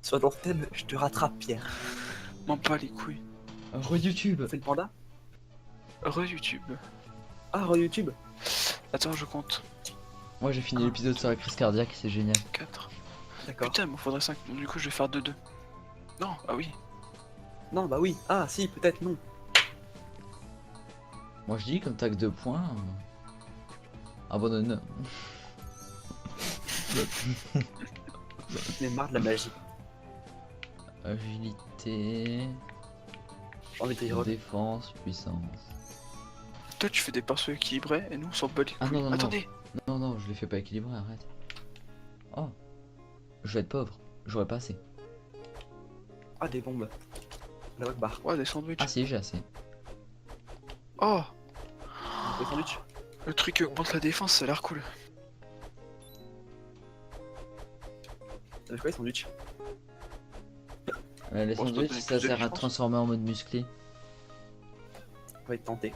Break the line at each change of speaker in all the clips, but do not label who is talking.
Sur l'antenne, je te rattrape, Pierre.
M'en pas les couilles.
YouTube.
Fais le panda.
Re-YouTube.
Ah, re-YouTube.
Attends, je compte.
Moi j'ai fini l'épisode sur la crise cardiaque, c'est génial.
4.
D'accord.
Putain, il m'en faudrait 5. Du coup, je vais faire 2-2. Non, ah oui.
Non, bah oui. Ah, si, peut-être non.
Moi je dis comme t'as que 2 points. Abandonne.
J'en ai marre de la magie.
Agilité.
J'ai envie de reroll.
Défense, puissance.
Toi, tu fais des persos équilibrés et nous, on s'en bat les couilles.
Ah non, non, non.
Attendez.
Non, non, je les fais pas équilibrer, arrête. Oh. Je vais être pauvre, j'aurais pas assez.
Ah, des bombes. La barre.
Ouais, des sandwichs.
Ah si, j'ai assez.
Oh,
Des sandwichs.
le truc qui augmente la défense, ça a l'air cool.
Ça fait quoi les sandwichs?
Les
Bon, je dois
sandwichs,
donner
ça
plus de
sert à
défense.
transformer en mode musclé.
On va être tenté.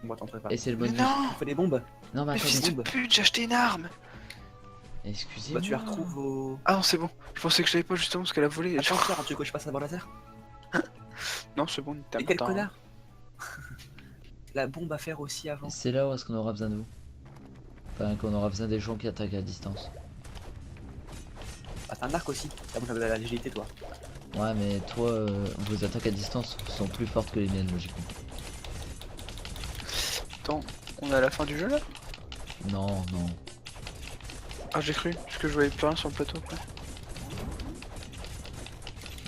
On va tenter pas.
Et c'est le
Mais
mode
non.
On fait des bombes.
Non mais
Mais fils
attendez,
de pute, j'ai acheté une arme.
excusez-moi.
Bah, tu la retrouves au.
Ah non, c'est bon. Je pensais que je l'avais pas justement parce qu'elle a volé.
Attends, Pierre, tu veux que je passe avant laser?
Non, c'est bon, t'as
Et quel connard? La bombe à faire aussi avant.
C'est là où est-ce qu'on aura besoin de vous. Enfin, qu'on aura besoin des gens qui attaquent à distance.
Ah, t'as un arc aussi. T'as besoin de la légèreté, toi.
Ouais mais toi, vos attaques à distance sont plus fortes que les miennes logiquement.
Attends, on est à la fin du jeu là?
Non, non.
Ah, j'ai cru, parce que je voyais plus rien sur le plateau quoi.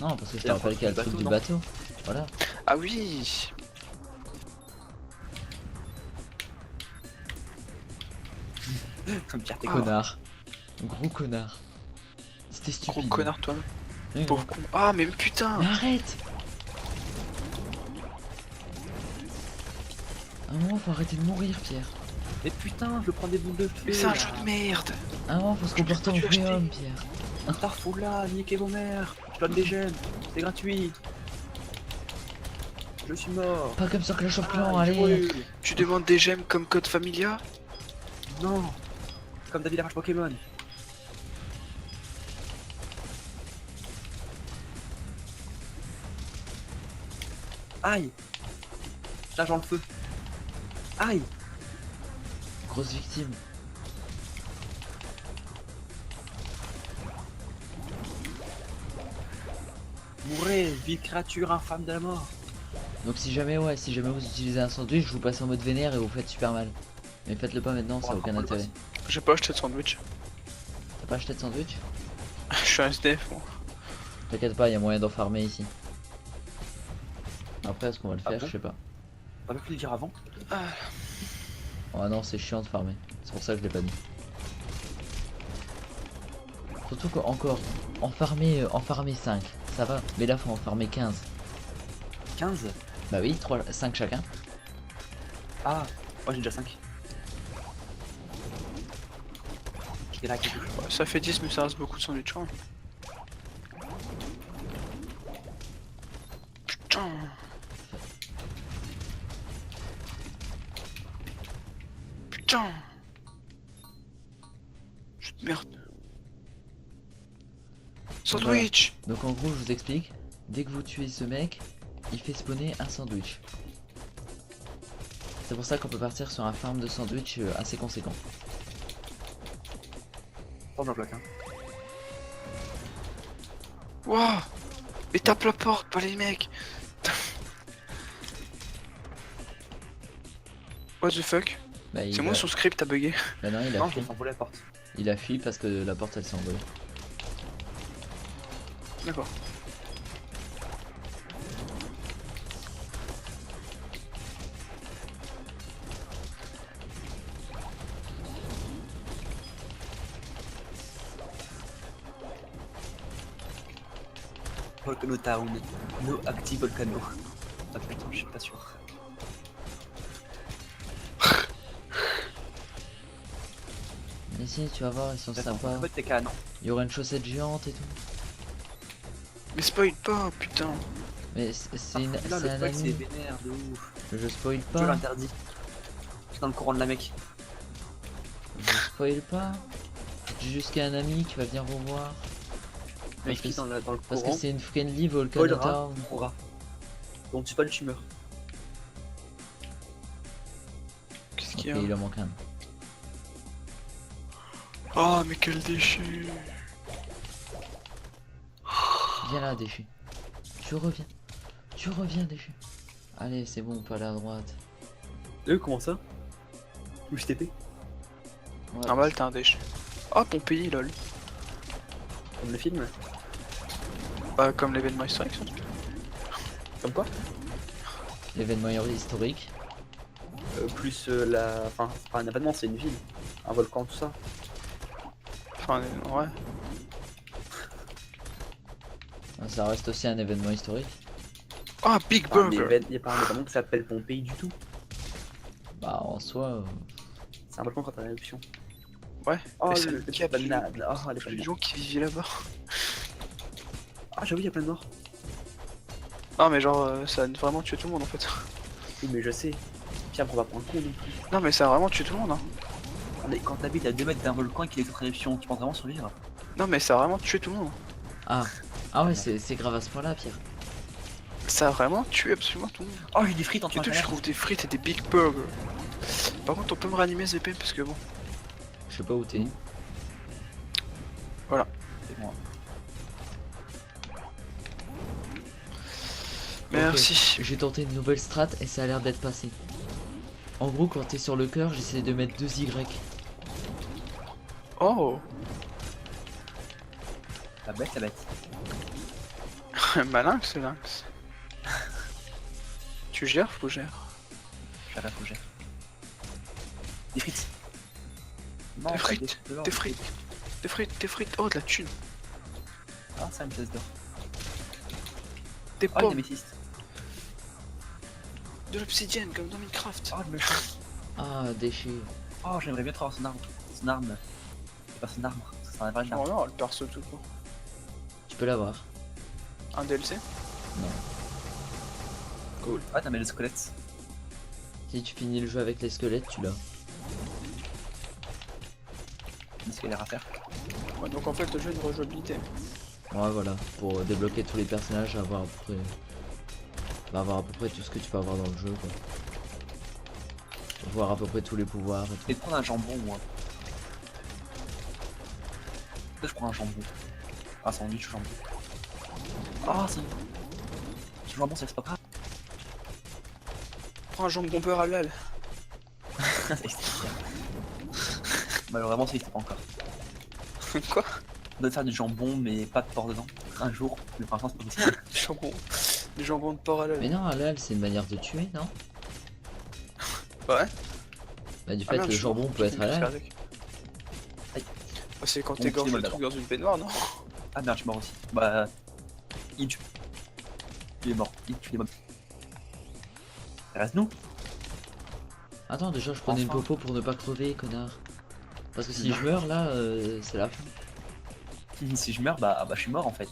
Non, parce que je te
Et
rappelle qu'il y a le
le
truc du
bateau,
bateau. Voilà.
Ah oui.
Comme Pierre, t'es
Ah.
con.
Connard. Gros connard. C'était
Gros
stupide.
connard toi.
Oui,
Pauvre con. Ah mais putain.
Mais arrête! À un moment faut arrêter de mourir Pierre.
Mais putain, je prends des boules de feu.
Mais c'est un jeu de merde.
À un moment faut se comporter en
Tu l'as
vrai
acheté.
homme Pierre.
Starfoula, niquez vos mères. Je donne des gemmes. C'est gratuit. Je suis mort.
Pas comme sur Clash of Clans,
Ah, je
allez!
brûle.
Tu demandes des gemmes comme code Familia?
Non. Comme David la rage Pokémon. Aïe. Charge dans le feu. Aïe.
Grosse victime.
Mourrez, ville créature infâme de la mort.
Donc si jamais si jamais vous utilisez un sandwich, je vous passe en mode vénère et vous faites super mal. Mais faites-le pas maintenant, ça a aucun intérêt.
J'ai pas acheté de sandwich.
T'as pas acheté de sandwich?
Je suis un SDF moi.
T'inquiète pas, il y a moyen d'en farmer ici. Après, est-ce qu'on va le
Ah
faire?
bon?
Je sais pas.
On aurait pu le dire avant.
Ah,
Oh non, c'est chiant de farmer. C'est pour ça que je l'ai pas dit. Surtout qu'encore, en farmer 5, ça va. Mais là, faut en farmer 15.
15.
Bah oui, 5 chacun.
Ah, moi j'ai déjà 5. J'étais là quelque chose.
ouais, ça fait 10 mais ça reste beaucoup de sandwich. Hein. Putain. Putain. Jeu de merde. Sandwich.
Donc en gros, je vous explique. Dès que vous tuez ce mec, il fait spawner un sandwich. C'est pour ça qu'on peut partir sur un farm de sandwich assez conséquent.
Oh, j'en bloque, hein.
Wouah. Mais tape la porte, pas les mecs. What the fuck?
Bah,
C'est moi son script a bugué.
Bah non, il a
Non, je
fui.
vais s'envoler la porte.
Il a fui parce que la porte elle s'est envolée.
D'accord.
Volcano Town. No active volcano. Ah putain, je suis pas sûr.
Mais si, tu vas voir, ils sont
Attends,
sympas.
en fait, t'es qu'à non.
Il y aura une chaussette géante et tout.
Mais spoil pas, putain.
Mais c'est
Là,
un
le spoil, c'est
ami.
vénère de ouf.
Je spoil
Je
pas.
l'interdis. C'est dans le courant de la mec.
Je spoil pas. J'ai juste qu'un ami qui va venir vous voir.
Avec qui dans le
Parce que
courant.
c'est une friendly Volcano
Aura.
Town.
Aura. Donc tu pas le tumeur.
Qu'est-ce
Ok,
qu'il y a?
il en manque un.
Oh, mais quel déchet!
Viens là, déchu. Tu reviens. Tu reviens, déchu. Allez, c'est bon, on peut aller à droite.
Comment ça? Où je TP?
Ouais,
Normal, t'as un déchet. Oh, Pompéi, lol.
Comme le film?
Bah, comme l'événement historique, surtout.
Comme quoi?
l'événement historique.
Plus la... Enfin, c'est pas un événement, c'est une ville. Un volcan, tout ça.
Enfin, ouais.
Ça reste aussi un événement historique.
Oh, Big
Enfin,
Burger!
il y a pas un événement qui s'appelle Pompéi du tout.
Bah, en soi.
C'est un volcan quand t'as l'éruption.
Ouais,
Oh,
mais c'est
le
le
petit
cap,
banane. Oh, les
les
bananes.
gens qui vivaient là-bas.
Ah, j'avoue, il y a plein de morts.
Non, mais genre, ça a vraiment tué tout le monde en fait.
Oui, mais je sais. Pierre, on va prendre un con non plus.
Non, mais ça a vraiment tué tout le monde, hein.
Mais quand t'habites à 2 mètres d'un volcan et qu'il est sous éruption, tu penses vraiment survivre?
Non, mais ça a vraiment tué tout le monde.
Ah. Ah ouais, c'est grave à ce point-là, Pierre.
Ça a vraiment tué absolument tout le monde.
Oh, j'ai des frites en
Et tout, je trouve des frites et des Big Burger. Par contre, on peut me réanimer ZP parce que bon.
Je sais pas où t'es.
C'est moi.
Merci.
J'ai tenté une nouvelle strat et ça a l'air d'être passé. En gros, quand t'es sur le cœur, j'essaie de mettre 2 Y.
Oh!
La bête, la bête.
Malin, ce lynx. Tu gères, faut gérer.
J'ai rien faut Des frites. Non,
Des
pas
frites,
de
des frites. Des frites, des frites. Oh, de la thune.
Ah, ça, une pièce d'or.
Des
Oh, une
pommes.
améthyste.
De l'obsidienne, comme dans Minecraft.
Oh, le méchant.
Ah, déchet.
Oh, j'aimerais bien avoir son arme. Son arme. C'est pas son arme. C'est un vrai
Oh
arme.
non, le perso tout court.
Tu peux l'avoir.
Un DLC?
Non.
Cool. Ah, t'as mis le squelette.
Si tu finis le jeu avec les squelettes, tu l'as.
Qu'est-ce qu'il y a à faire?
Ouais, donc en fait, le jeu de rejouabilité.
Ouais, voilà. Pour débloquer tous les personnages, avoir à peu près... Bah, avoir à peu près tout ce que tu peux avoir dans le jeu, quoi. Voir à peu près tous les pouvoirs et
Je
tout.
vais te prendre un jambon, moi. Là, je prends un jambon. Ah, sandwich au jambon. Ah, c'est... Ce jambon, c'est pas grave.
Prends un jambon beurre halal.
Ça existe. Malheureusement, ça existe pas encore.
Quoi?
On doit faire du jambon, mais pas de porc dedans. Un jour, mais pour l'instant, c'est pas possible.
Jambon. Du jambon de porc halal.
Mais non, halal, c'est une manière de tuer, non?
Ouais.
Bah, du
Ah
fait,
merde,
le
je
jambon
comprends.
peut être
Qu'est-ce qu'il
halal.
fait avec?
Aïe.
Bah, c'est quand
Bon,
t'égorges
c'est
le
mal
truc dans une baignoire, non?
Ah merde, je suis mort aussi. Bah... Il tue. Il est mort. Il tue les mobs. Reste nous.
Attends, déjà, je prenais une
Enfin.
popo pour ne pas crever, connard. Parce que si
Non.
je meurs, là, c'est la fin.
Si je meurs, bah je suis mort en fait.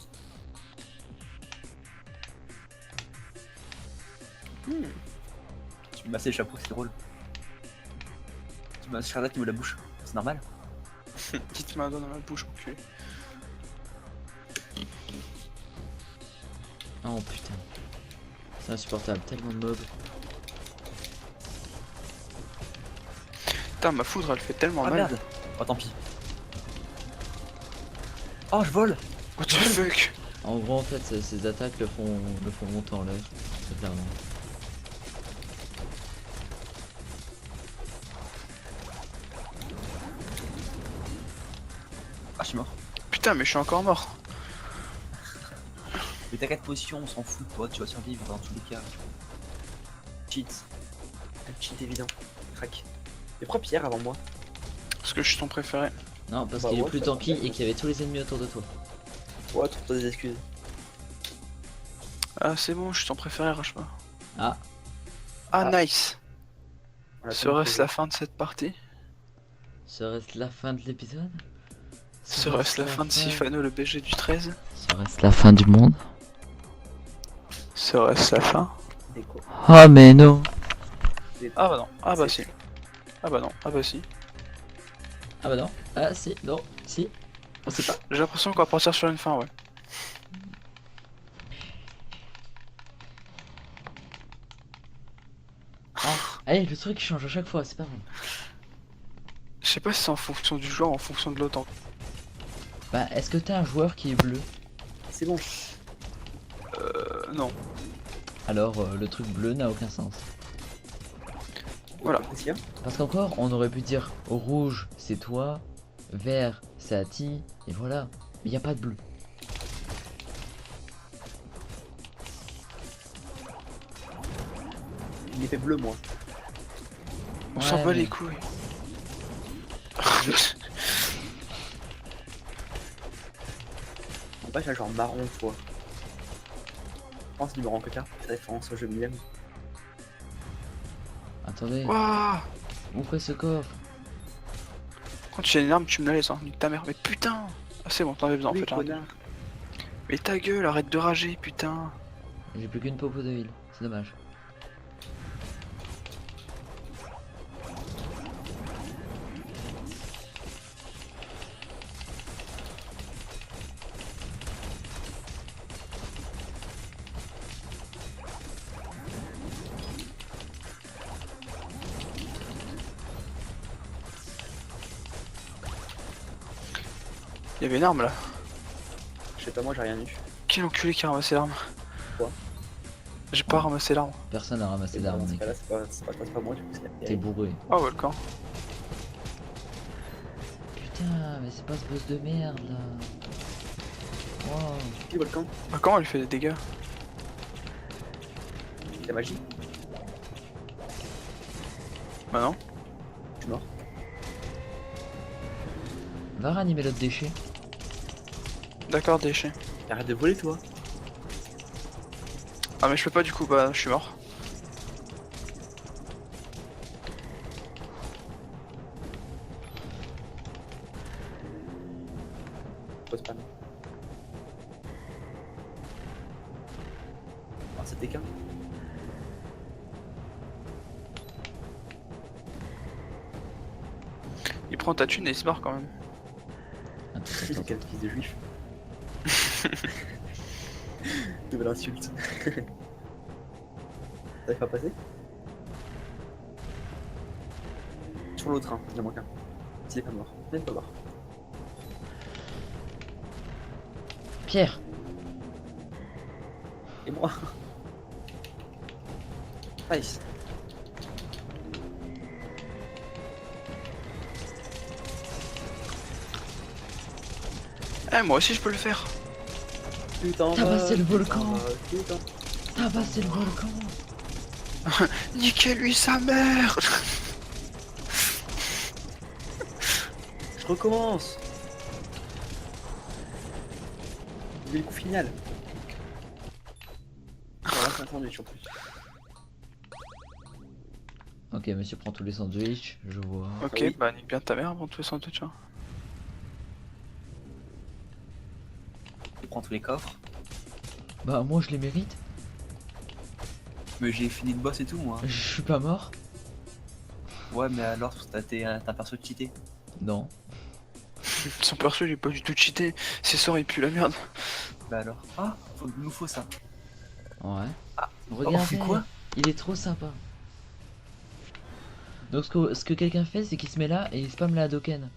Tu me massais le chapeau, c'est drôle. Tu m'as Charlotte qui me la bouche, c'est normal.
Quitte ma doigt dans ma bouche, enculé.
Oh putain. C'est insupportable, tellement de mobs.
Putain, ma foudre elle fait tellement
Ah
mal.
merde. Oh tant pis. Oh je vole.
What the fuck?
En gros, en fait, ces attaques le font monter en l'air, très clairement.
Ah je suis mort.
Putain, mais je suis encore mort.
Mais t'as 4 potions, on s'en fout de toi, tu vas survivre dans tous les cas. Cheat. Un cheat évident. Crac. Mais pourquoi Pierre avant moi?
Parce que je suis ton préféré.
Non, parce
Bah
qu'il est
ouais,
plus
ça
tanky
fait.
et qu'il y avait tous les ennemis autour de toi.
Ouais, trouve-toi des excuses.
Ah, c'est bon, je suis ton préféré, rush pas.
Ah,
Ah,
Ah.
nice.
On a
Serait-ce
tout
la fin de cette partie?
serait-ce la fin de l'épisode?
Serait-ce la fin de Sifano, le BG du 13?
Serait-ce la fin du monde?
Serait-ce la fin?
déco.
Ah mais non.
Ah bah non, ah bah
C'est-
si. Ah bah non, ah bah si.
Ah bah non. Ah si, non, si. On sait pas.
J'ai l'impression qu'on va partir sur une fin, ouais.
Allez, le truc change à chaque fois, c'est pas grave.
Je sais pas si c'est en fonction du joueur, en fonction de l'autre.
Bah, est-ce que t'as un joueur qui est bleu?
C'est bon.
Non.
Alors, le truc bleu n'a aucun sens.
Voilà.
Qu'est-ce qu'il y a?
Parce qu'encore, on aurait pu dire rouge, c'est toi, vert, c'est Ati, et voilà. Mais y a pas de bleu.
Il est fait bleu, moi.
On
Ouais,
s'en bat
mais-
les couilles.
En fait, j'ai un genre marron, toi. Je pense du marron que t'as. C'est référence au jeu Millennium.
Attendez,
Waouh.
ouvrez ce coffre.
Quand tu as une arme, tu me la laisses, hein. Nique ta mère. Mais putain. Ah, c'est bon, t'en avais besoin en
Oui,
fait. Là.
connard.
Mais ta gueule, arrête de rager, putain.
J'ai plus qu'une popo de heal, c'est dommage.
Il y avait une arme là.
Je sais pas, moi j'ai rien eu.
Quel enculé qui a ramassé l'arme?
Quoi?
J'ai pas ramassé l'arme.
Personne n'a ramassé
Et
d'armes,
dans ce
mec.
cas-là, c'est pas moi, du coup, c'est
T'es bourré.
Oh, volcan.
Putain, mais c'est pas ce boss de merde là. Wow.
qui volcan?
Bah, comment elle fait des dégâts?
C'est la magie.
Bah, non.
Je suis mort.
Va ranimer l'autre déchet.
D'accord, déchet.
Arrête de voler, toi.
Ah, mais je peux pas du coup, bah, je suis mort.
Faut spam. Ah, c'était qu'un.
Il prend ta thune et il se barre quand même.
Attends, attends,
Quel fils de juif. Nouvelle insulte. T'arrives pas à passer? Sur l'autre, hein, il en manque un. S'il est pas mort. Il est pas mort.
Pierre.
Et moi? Nice.
Eh, moi aussi je peux le faire.
Putain,
Tabasser le volcan.
Putain.
Ah bah c'est le volcan.
Niquez-lui sa mère.
Je recommence. J'ai le coup final. Voilà, c'est un sandwich en plus.
Ok, monsieur prend tous les sandwichs, je vois.
Ok,
Oui.
bah nique bien ta mère avant de faire sandwich. Hein.
Je prends tous les coffres.
Bah moi je les mérite.
Mais j'ai fini le boss et tout, moi.
Je suis pas mort.
Ouais, mais alors, t'as un perso cheaté.
Non.
Son perso il est pas du tout cheaté. Ses sorts il pue la merde.
Bah alors. Ah, nous faut ça.
Ouais.
Ah,
Regardez,
on fait quoi?
il est trop sympa. Donc ce que quelqu'un fait, c'est qu'il se met là et il spam la Hadoken.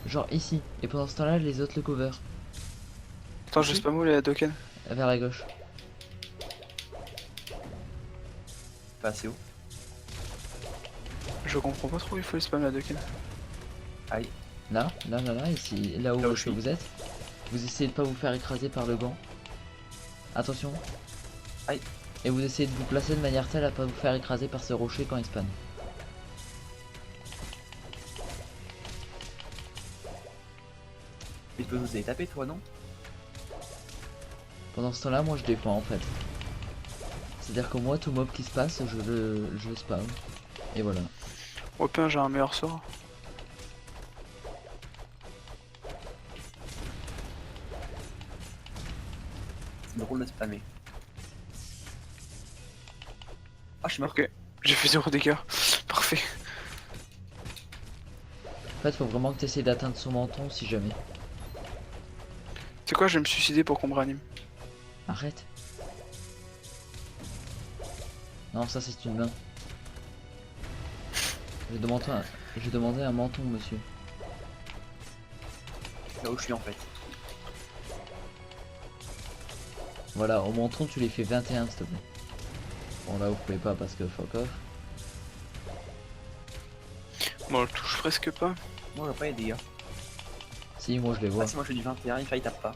Genre ici. Et pendant ce temps-là, les autres le cover.
Attends, je sais pas où les Hadoken.
Vers la gauche.
Pas assez haut.
Je comprends pas trop où il faut les spam la Hadoken.
Aïe.
Là, ici, là où
Là où
je
je suis.
vous êtes. Vous essayez de pas vous faire écraser par le gant. Attention.
Aïe.
Et vous essayez de vous placer de manière telle à pas vous faire écraser par ce rocher quand il spawn.
Mais tu peux nous aller taper, toi, non?
Pendant ce temps-là, moi je défends en fait. C'est-à-dire que moi, tout mob qui se passe, je le spam. Et voilà.
Au pire, j'ai un meilleur sort.
C'est drôle de spammer. Ah, je suis mort.
Ok, j'ai fait 0 dégâts. Parfait.
En fait, faut vraiment que tu essayes d'atteindre son menton si jamais.
C'est quoi, je vais me suicider pour qu'on me réanime.
Arrête. Non, ça c'est une main. J'ai demandé un menton, monsieur.
Là où je suis en fait.
Voilà, au menton, tu les fais 21, s'il te plaît. Bon, là, vous pouvez pas parce que fuck off.
Bon, on le touche presque pas.
Moi, on va pas les dégâts.
Si, moi, je les vois.
Ah, si moi je fais du 21, il tape pas.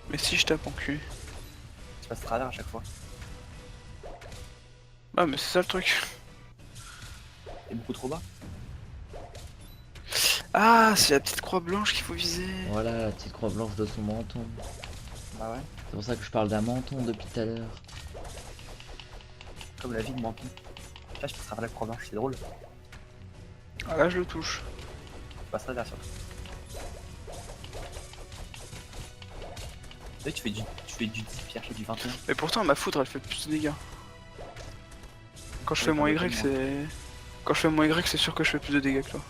Mais si je tape en cul.
Tu passes travers à chaque fois.
Ah, mais c'est ça le truc.
T'es beaucoup trop bas.
Ah, c'est la petite croix blanche qu'il faut viser.
Voilà, la petite croix blanche de son menton.
Bah ouais.
C'est pour ça que je parle d'un menton depuis tout à l'heure.
Comme la vie de menton. Là, je passe travers la croix blanche, c'est drôle.
Ah, là, je le touche.
Tu passes travers surtout. Là, tu fais du 10 pierre, je fais du 21.
Mais pourtant, ma foudre, elle fait plus de dégâts. Quand je
Ouais,
fais mon
t'as
Y,
raison,
c'est... Quand je fais mon Y, c'est sûr que je fais plus de dégâts que toi.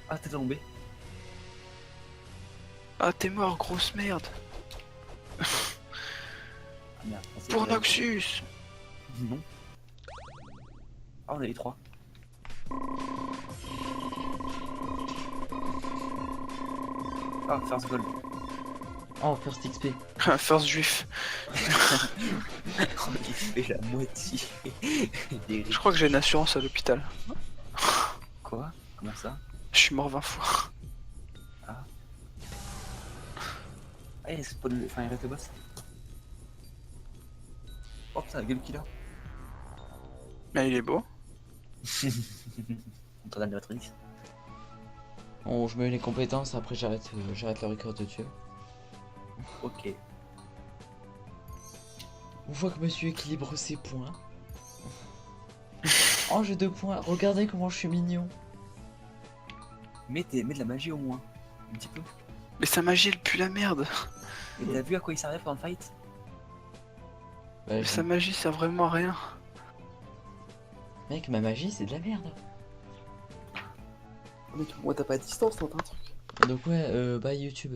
Ah, t'es tombé.
Ah, t'es mort, grosse merde.
Ah merde. c'est
Pour
vrai.
Noxus.
Non. Ah, on est les 3. Ah, first gold.
Oh, first XP.
First juif.
Oh, il fait la moitié.
Je crois que j'ai une assurance à l'hôpital.
Quoi? Comment ça?
Je suis mort 20 fois.
Ah, il spawn le... Enfin, il reste le boss. Oh putain, la gueule qu'il a.
Mais il est beau.
On t'en a de Matrix.
Bon, je mets les compétences, après j'arrête le record de tuer.
Ok.
On voit que monsieur équilibre ses points. Oh, j'ai 2 points. Regardez comment je suis mignon.
Mets de la magie au moins. Un petit peu.
Mais sa magie, elle pue la merde.
Et t'as vu à quoi il servait pendant le fight?
Bah,
Mais sa magie sert vraiment à rien.
Mec, ma magie, c'est de la merde.
Mec, moi t'as pas à distance, t'as un truc.
Donc ouais, bye YouTube.